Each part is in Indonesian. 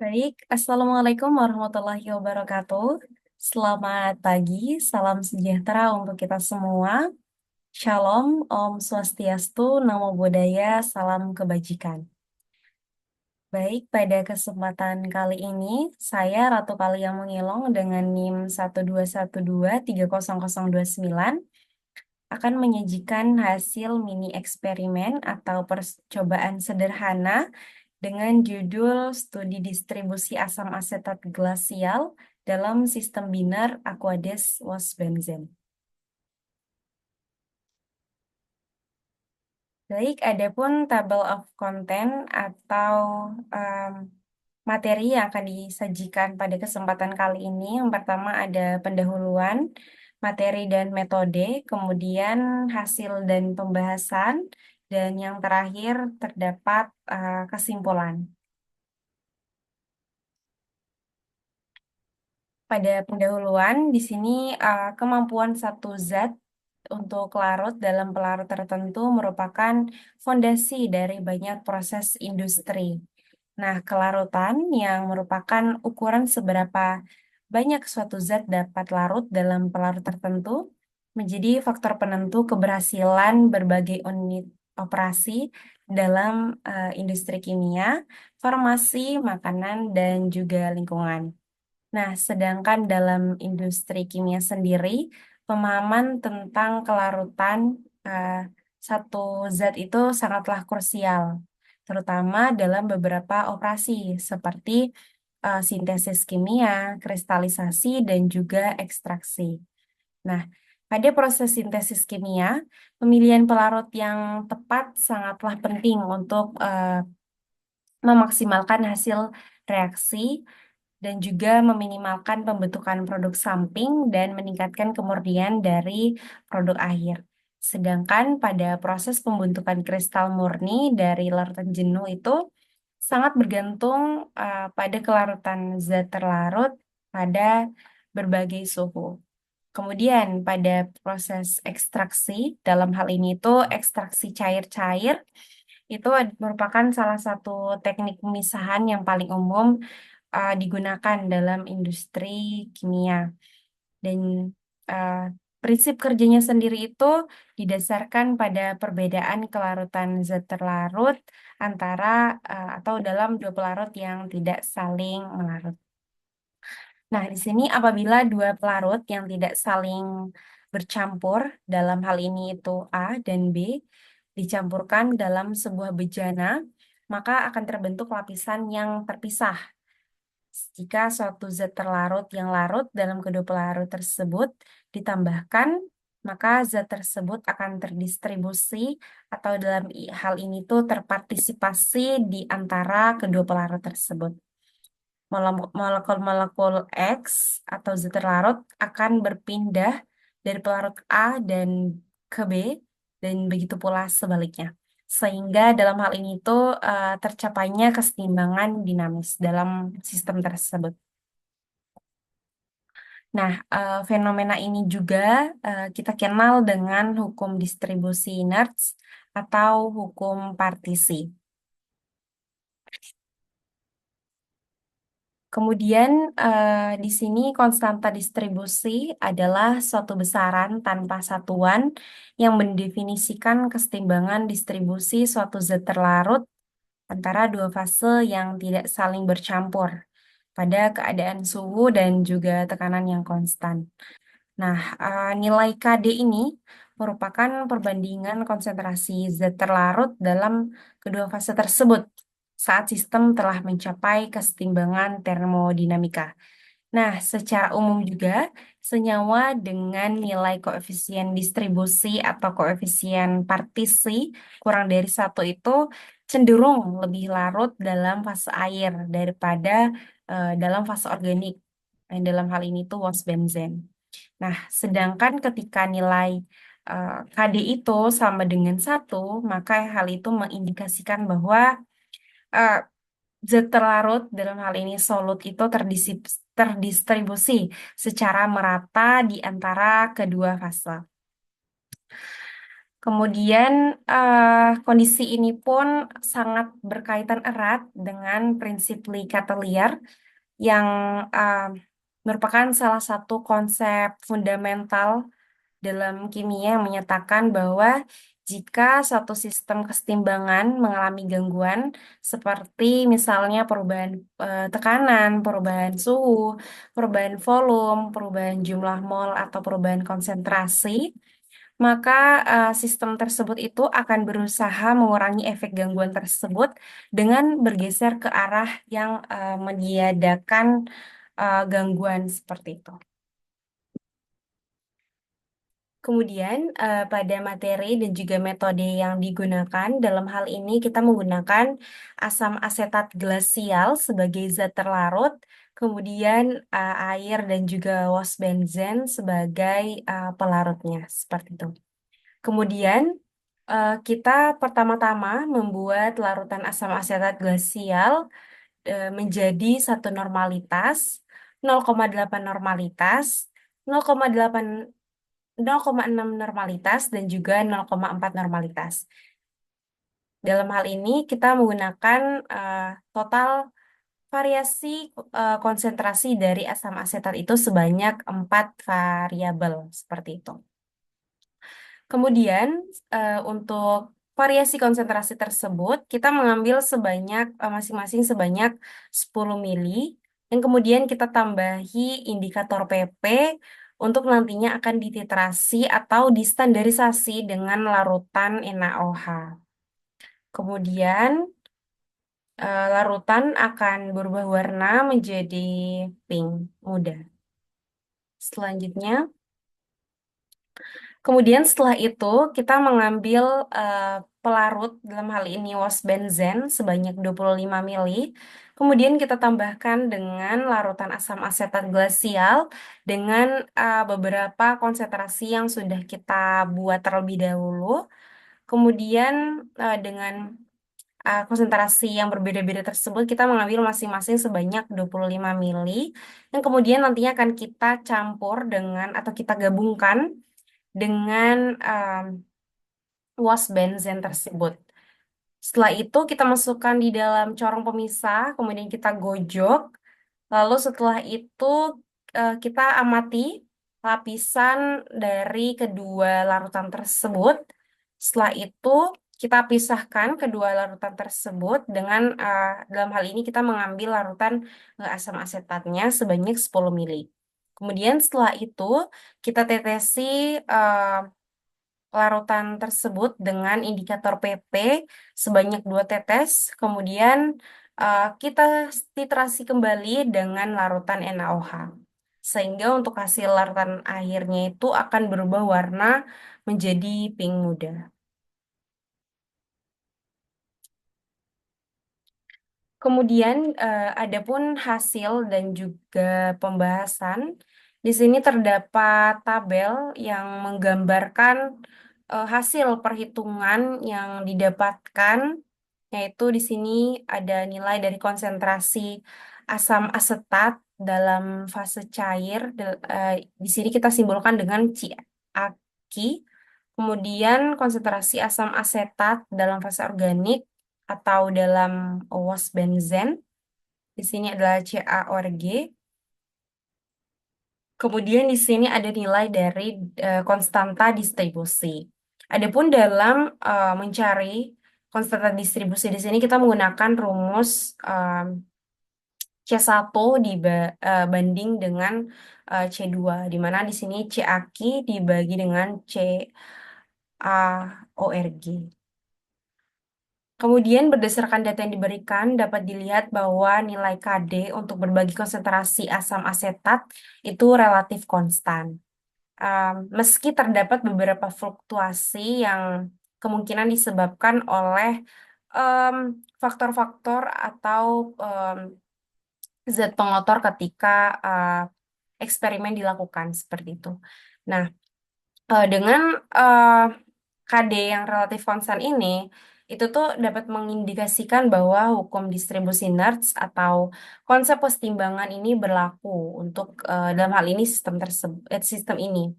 Baik, Assalamualaikum warahmatullahi wabarakatuh. Selamat pagi, salam sejahtera untuk kita semua. Shalom, Om Swastiastu, Namo Buddhaya, salam kebajikan. Baik, pada kesempatan kali ini, saya Ratu Kalia Mengilong dengan NIM 121230029 akan menyajikan hasil mini eksperimen atau percobaan sederhana dengan judul Studi Distribusi Asam Asetat Glasial dalam Sistem Biner Aqueous Wash Benzene. Baik, adapun table of content atau em, materi yang akan disajikan pada kesempatan kali ini. Yang pertama ada pendahuluan, materi dan metode, kemudian hasil dan pembahasan, dan yang terakhir terdapat kesimpulan. Pada pendahuluan, di sini kemampuan satu zat untuk larut dalam pelarut tertentu merupakan fondasi dari banyak proses industri. Nah, kelarutan yang merupakan ukuran seberapa banyak suatu zat dapat larut dalam pelarut tertentu menjadi faktor penentu keberhasilan berbagai unit operasi dalam industri kimia, farmasi, makanan, dan juga lingkungan. Nah, sedangkan dalam industri kimia sendiri, pemahaman tentang kelarutan eh, satu zat itu sangatlah krusial, terutama dalam beberapa operasi seperti sintesis kimia, kristalisasi, dan juga ekstraksi. Nah, pada proses sintesis kimia, pemilihan pelarut yang tepat sangatlah penting untuk memaksimalkan hasil reaksi dan juga meminimalkan pembentukan produk samping dan meningkatkan kemurnian dari produk akhir. Sedangkan pada proses pembentukan kristal murni dari larutan jenuh itu sangat bergantung pada kelarutan zat terlarut pada berbagai suhu. Kemudian pada proses ekstraksi, dalam hal ini itu ekstraksi cair-cair, itu merupakan salah satu teknik pemisahan yang paling umum digunakan dalam industri kimia. Dan uh, prinsip kerjanya sendiri itu didasarkan pada perbedaan kelarutan zat terlarut antara atau dalam dua pelarut yang tidak saling melarut. Nah, di sini apabila dua pelarut yang tidak saling bercampur, dalam hal ini itu A dan B, dicampurkan dalam sebuah bejana, maka akan terbentuk lapisan yang terpisah. Jika suatu zat terlarut yang larut dalam kedua pelarut tersebut ditambahkan, maka zat tersebut akan terdistribusi atau dalam hal ini tuh terpartisipasi di antara kedua pelarut tersebut. Molekul-molekul X atau zat terlarut akan berpindah dari pelarut A dan ke B dan begitu pula sebaliknya. Sehingga dalam hal ini tuh tercapainya keseimbangan dinamis dalam sistem tersebut. Nah, fenomena ini juga kita kenal dengan hukum distribusi Nernst atau hukum partisi. Kemudian di sini konstanta distribusi adalah suatu besaran tanpa satuan yang mendefinisikan kesetimbangan distribusi suatu zat terlarut antara dua fase yang tidak saling bercampur pada keadaan suhu dan juga tekanan yang konstan. Nah, nilai KD ini merupakan perbandingan konsentrasi zat terlarut dalam kedua fase tersebut saat sistem telah mencapai kesetimbangan termodinamika. Nah, secara umum juga, senyawa dengan nilai koefisien distribusi atau koefisien partisi kurang dari satu itu cenderung lebih larut dalam fase air daripada dalam fase organik. Yang dalam hal ini tuh wash benzene. Nah, sedangkan ketika nilai KD itu sama dengan satu, maka hal itu mengindikasikan bahwa eh, zat terlarut dalam hal ini solut itu terdistribusi secara merata di antara kedua fase. Kemudian kondisi ini pun sangat berkaitan erat dengan prinsip Lee Catelier yang eh, merupakan salah satu konsep fundamental dalam kimia yang menyatakan bahwa jika suatu sistem kesetimbangan mengalami gangguan seperti misalnya perubahan tekanan, perubahan suhu, perubahan volume, perubahan jumlah mol atau perubahan konsentrasi, maka sistem tersebut itu akan berusaha mengurangi efek gangguan tersebut dengan bergeser ke arah yang meniadakan gangguan seperti itu. Kemudian, pada materi dan juga metode yang digunakan, dalam hal ini kita menggunakan asam asetat glasial sebagai zat terlarut, kemudian air dan juga wasbenzen sebagai pelarutnya, seperti itu. Kemudian, kita pertama-tama membuat larutan asam asetat glasial menjadi satu normalitas, 0,8 normalitas, 0,8 0,6 normalitas dan juga 0,4 normalitas. Dalam hal ini kita menggunakan total variasi konsentrasi dari asam asetat itu sebanyak 4 variabel seperti itu. Kemudian untuk variasi konsentrasi tersebut kita mengambil sebanyak masing-masing sebanyak 10 mili yang kemudian kita tambahi indikator PP untuk nantinya akan dititrasi atau distandarisasi dengan larutan NaOH. Kemudian larutan akan berubah warna menjadi pink muda. Selanjutnya, kemudian setelah itu kita mengambil pelarut dalam hal ini wasbenzen sebanyak 25 mili. Kemudian kita tambahkan dengan larutan asam asetat glasial dengan beberapa konsentrasi yang sudah kita buat terlebih dahulu. Kemudian dengan konsentrasi yang berbeda-beda tersebut kita mengambil masing-masing sebanyak 25 mili yang kemudian nantinya akan kita campur dengan atau kita gabungkan dengan wash benzen tersebut. Setelah itu kita masukkan di dalam corong pemisah, kemudian kita gojok. Lalu setelah itu kita amati lapisan dari kedua larutan tersebut. Setelah itu kita pisahkan kedua larutan tersebut dengan dalam hal ini kita mengambil larutan asam asetatnya sebanyak 10 mili. Kemudian setelah itu kita tetesi larutan tersebut dengan indikator PP sebanyak 2 tetes, kemudian kita titrasi kembali dengan larutan NaOH. Sehingga untuk hasil larutan akhirnya itu akan berubah warna menjadi pink muda. Kemudian adapun hasil dan juga pembahasan, di sini terdapat tabel yang menggambarkan hasil perhitungan yang didapatkan, yaitu di sini ada nilai dari konsentrasi asam asetat dalam fase cair. Di sini kita simbolkan dengan CaK. Kemudian konsentrasi asam asetat dalam fase organik atau dalam OWAS benzen. Di sini adalah CaORG. Kemudian di sini ada nilai dari konstanta distribusi. Adapun dalam mencari konstanta distribusi di sini kita menggunakan rumus C1 banding dengan C2, di mana di sini CaK dibagi dengan CaORG. Kemudian berdasarkan data yang diberikan dapat dilihat bahwa nilai Kd untuk berbagi konsentrasi asam asetat itu relatif konstan. Meski terdapat beberapa fluktuasi yang kemungkinan disebabkan oleh faktor-faktor atau zat pengotor ketika eksperimen dilakukan seperti itu. Nah, dengan Kd yang relatif konstan ini, itu tuh dapat mengindikasikan bahwa hukum distribusi Nernst atau konsep kesetimbangan ini berlaku untuk dalam hal ini sistem ini.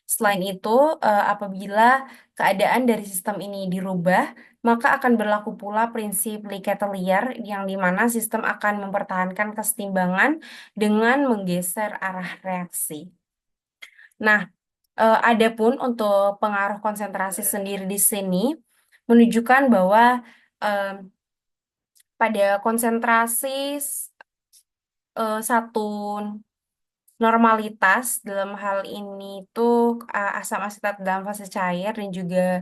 Selain itu, apabila keadaan dari sistem ini dirubah, maka akan berlaku pula prinsip Lecatelier yang di mana sistem akan mempertahankan kesetimbangan dengan menggeser arah reaksi. Nah, adapun untuk pengaruh konsentrasi sendiri di sini menunjukkan bahwa em, pada konsentrasi satu normalitas dalam hal ini tuh asam asetat dalam fase cair dan juga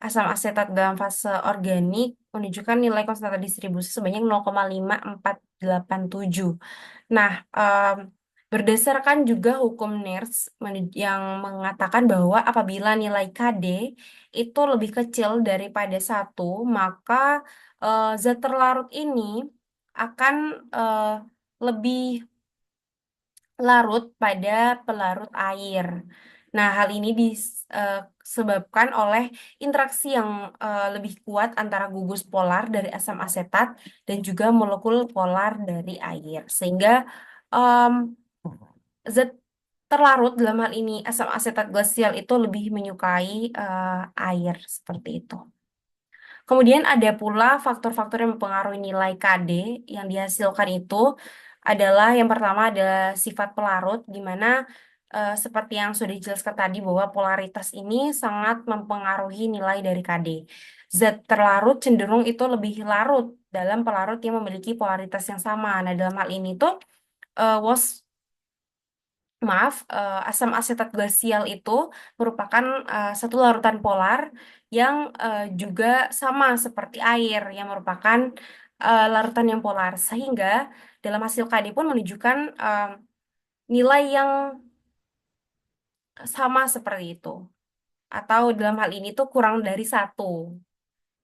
asam asetat dalam fase organik menunjukkan nilai konstanta distribusi sebanyak 0,5487. Nah, berdasarkan juga hukum Nernst yang mengatakan bahwa apabila nilai KD itu lebih kecil daripada satu, maka zat terlarut ini akan lebih larut pada pelarut air. Nah, hal ini disebabkan oleh interaksi yang lebih kuat antara gugus polar dari asam asetat dan juga molekul polar dari air. Sehingga em, zat terlarut dalam hal ini asam asetat glasial itu lebih menyukai air seperti itu. Kemudian ada pula faktor-faktor yang mempengaruhi nilai KD yang dihasilkan itu adalah yang pertama adalah sifat pelarut, di mana seperti yang sudah dijelaskan tadi bahwa polaritas ini sangat mempengaruhi nilai dari KD. Zat terlarut cenderung itu lebih larut dalam pelarut yang memiliki polaritas yang sama. Nah, dalam hal ini tuh WOS maaf, asam asetat glasial itu merupakan satu larutan polar yang juga sama seperti air yang merupakan larutan yang polar. Sehingga dalam hasil KD pun menunjukkan nilai yang sama seperti itu. Atau dalam hal ini tuh kurang dari satu,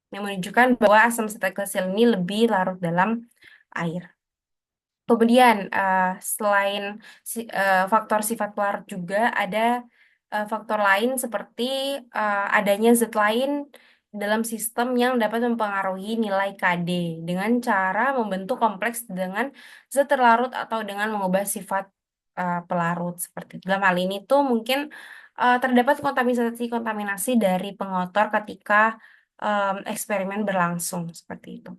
yang menunjukkan bahwa asam asetat glasial ini lebih larut dalam air. Kemudian, selain faktor sifat pelarut juga ada faktor lain seperti adanya zat lain dalam sistem yang dapat mempengaruhi nilai KD dengan cara membentuk kompleks dengan zat terlarut atau dengan mengubah sifat pelarut seperti itu. Dalam hal ini tuh mungkin terdapat kontaminasi dari pengotor ketika eksperimen berlangsung seperti itu.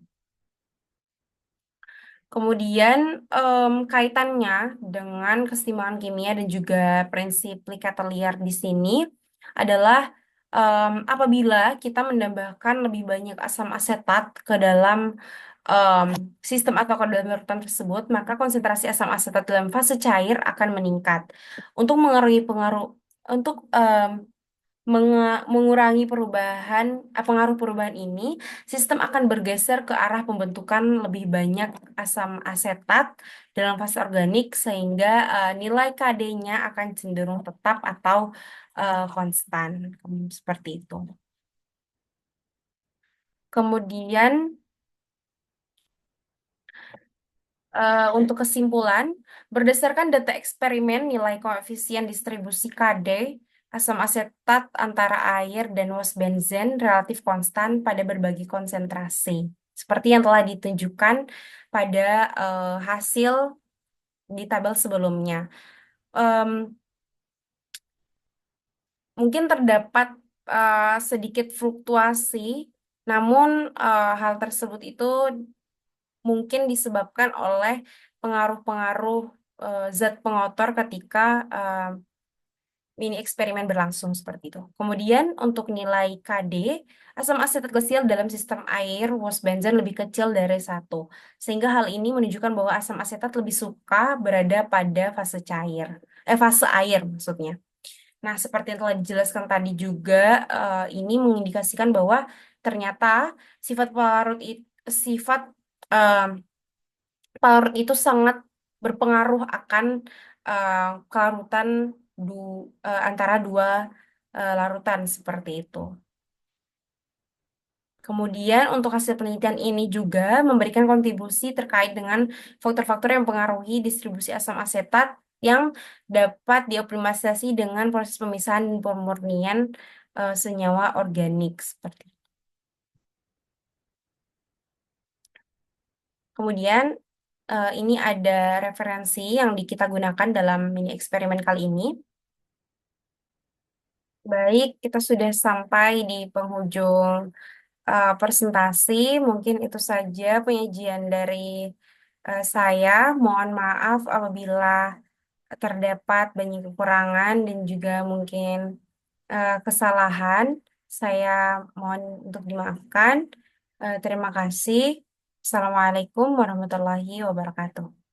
Kemudian kaitannya dengan kesetimbangan kimia dan juga prinsip Lecatelier di sini adalah apabila kita menambahkan lebih banyak asam asetat ke dalam em, sistem atau ke dalam larutan tersebut, maka konsentrasi asam asetat dalam fase cair akan meningkat. Untuk mengurangi pengaruh untuk mengurangi pengaruh perubahan ini, sistem akan bergeser ke arah pembentukan lebih banyak asam asetat dalam fase organik sehingga nilai KD-nya akan cenderung tetap atau konstan. Seperti itu. Kemudian untuk kesimpulan, berdasarkan data eksperimen nilai koefisien distribusi KD asam asetat antara air dan was benzen relatif konstan pada berbagai konsentrasi, seperti yang telah ditunjukkan pada hasil di tabel sebelumnya. Em, Mungkin terdapat sedikit fluktuasi, namun hal tersebut itu mungkin disebabkan oleh pengaruh-pengaruh zat pengotor ketika mini eksperimen berlangsung seperti itu. Kemudian untuk nilai KD, asam asetat glasial dalam sistem air was benzen lebih kecil dari satu, sehingga hal ini menunjukkan bahwa asam asetat lebih suka berada pada fase cair, fase air maksudnya. Nah, seperti yang telah dijelaskan tadi juga, ini mengindikasikan bahwa ternyata sifat pelarut sifat eh, pelarut itu sangat berpengaruh akan eh, kelarutan antara dua larutan seperti itu. Kemudian untuk hasil penelitian ini juga memberikan kontribusi terkait dengan faktor-faktor yang mempengaruhi distribusi asam asetat yang dapat dioptimalisasi dengan proses pemisahan dan pemurnian senyawa organik seperti itu. Kemudian ini ada referensi yang kita gunakan dalam mini eksperimen kali ini. Baik, kita sudah sampai di penghujung presentasi. Mungkin itu saja penyajian dari saya. Mohon maaf apabila terdapat banyak kekurangan dan juga mungkin kesalahan. Saya mohon untuk dimaafkan. Terima kasih. Assalamualaikum warahmatullahi wabarakatuh.